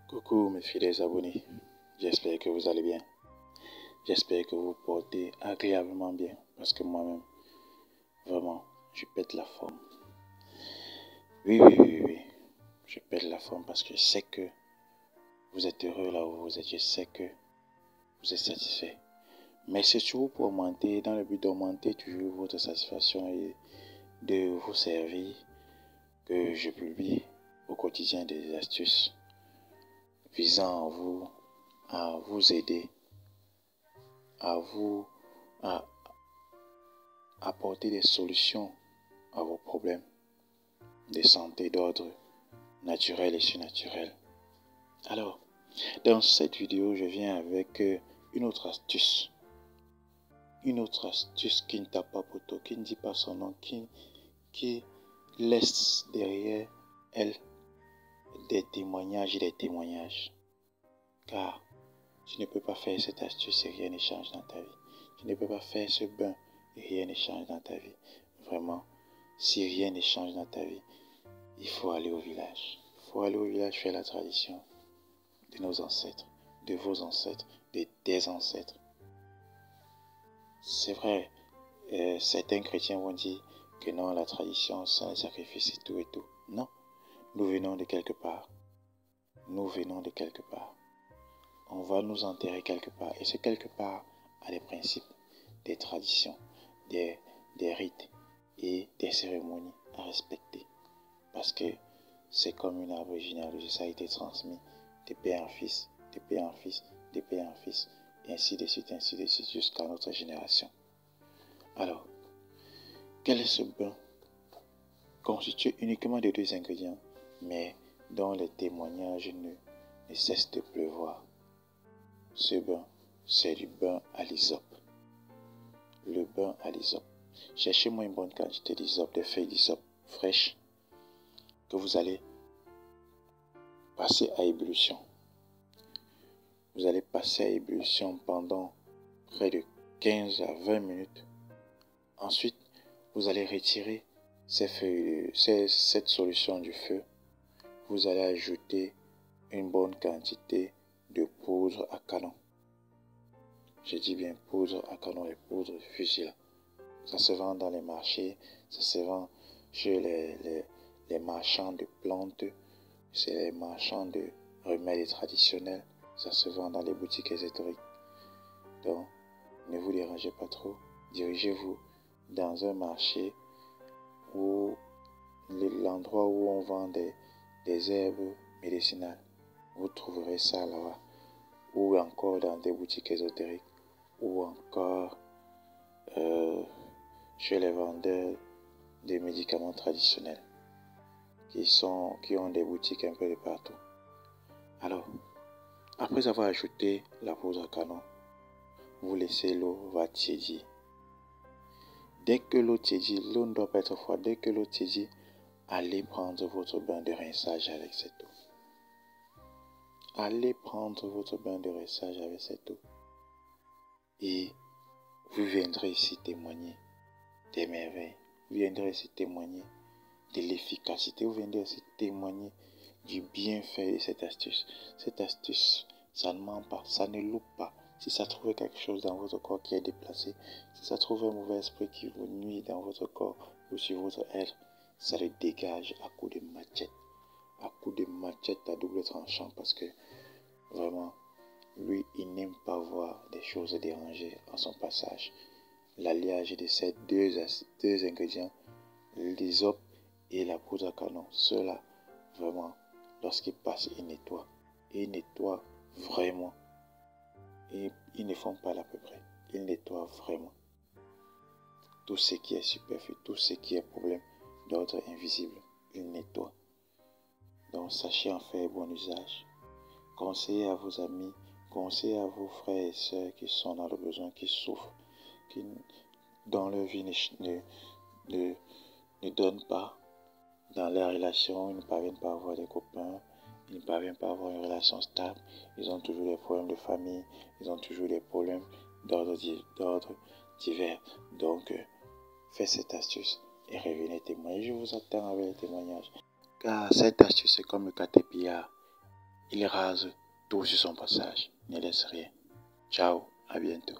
Coucou mes fidèles abonnés, j'espère que vous allez bien. J'espère que vous vous portez agréablement bien parce que moi-même, vraiment, je pète la forme. Oui, je pète la forme parce que je sais que vous êtes heureux là où vous êtes, je sais que vous êtes satisfait. Mais c'est toujours pour augmenter, dans le but d'augmenter toujours votre satisfaction et de vous servir, que je publie au quotidien des astuces visant à vous aider, à apporter des solutions à vos problèmes de santé d'ordre naturel et surnaturel. Alors, dans cette vidéo, je viens avec une autre astuce qui ne tape pas poteau, qui ne dit pas son nom, qui laisse derrière elle des témoignages et des témoignages. Car tu ne peux pas faire cette astuce et rien ne change dans ta vie. Tu ne peux pas faire ce bain et rien ne change dans ta vie. Vraiment, si rien ne change dans ta vie, il faut aller au village. Il faut aller au village faire la tradition de nos ancêtres, de vos ancêtres, de tes ancêtres. C'est vrai, certains chrétiens vont dire que non, la tradition, c'est un sacrifice et tout et tout. Non, nous venons de quelque part. Nous venons de quelque part. On va nous enterrer quelque part. Et ce quelque part a des principes, des traditions, des rites et des cérémonies à respecter. Parce que c'est comme une arbre généalogique, ça a été transmis de père en fils, de père en fils, de père en fils, et ainsi de suite, jusqu'à notre génération. Alors, quel est ce bain constitué uniquement de 2 ingrédients, mais dont les témoignages ne cessent de pleuvoir? Ce bain, c'est du bain à l'hysope. Le bain à l'hysope. Cherchez-moi une bonne quantité d'hysope, de feuilles d'hysope fraîches, que vous allez passer à ébullition. Vous allez passer à ébullition pendant près de 15 à 20 minutes. Ensuite, vous allez retirer cette solution du feu. Vous allez ajouter une bonne quantité de poudre à canon. Je dis bien poudre à canon et poudre fusil. Ça se vend dans les marchés, ça se vend chez les marchands de plantes, c'est les marchands de remèdes traditionnels, ça se vend dans les boutiques ésotériques. Donc, ne vous dérangez pas trop, dirigez-vous dans un marché ou l'endroit où on vend des herbes médicinales. Vous trouverez ça là-bas, ou encore dans des boutiques ésotériques, ou encore chez les vendeurs de médicaments traditionnels qui ont des boutiques un peu de partout. Alors, après avoir ajouté la poudre à canon, vous laissez l'eau va tiédir. Dès que l'eau tiédit, l'eau ne doit pas être froide. Dès que l'eau tiédit, allez prendre votre bain de rinçage avec cette eau. Allez prendre votre bain de rinçage avec cette eau. Et vous viendrez ici témoigner des merveilles. Vous viendrez ici témoigner de l'efficacité. Vous viendrez ici témoigner du bienfait de cette astuce. Cette astuce, ça ne ment pas, ça ne loupe pas. Si ça trouve quelque chose dans votre corps qui est déplacé, si ça trouve un mauvais esprit qui vous nuit dans votre corps ou sur votre être, ça le dégage à coups de machette. À coups de machette à double tranchant, parce que vraiment, lui, il n'aime pas voir des choses dérangées en son passage. L'alliage de ces deux ingrédients, l'hysope et la poudre à canon, ceux-là, vraiment, lorsqu'ils passent, ils nettoient. Ils nettoient vraiment. Et ils ne font pas à peu près. Ils nettoient vraiment. Tout ce qui est superflu, tout ce qui est problème d'ordre invisible, ils nettoient. Donc, sachez en faire bon usage. Conseillez à vos amis, conseillez à vos frères et sœurs qui sont dans le besoin, qui souffrent, dont leur vie ne donne pas. Dans leurs relations, ils ne parviennent pas à avoir des copains, ils ne parviennent pas à avoir une relation stable, ils ont toujours des problèmes de famille, ils ont toujours des problèmes d'ordre divers. Donc, faites cette astuce et revenez témoigner. Je vous attends avec les témoignages. Car cette astuce est comme le caterpillar. il rase tout sur son passage, ne laisse rien. Ciao, à bientôt.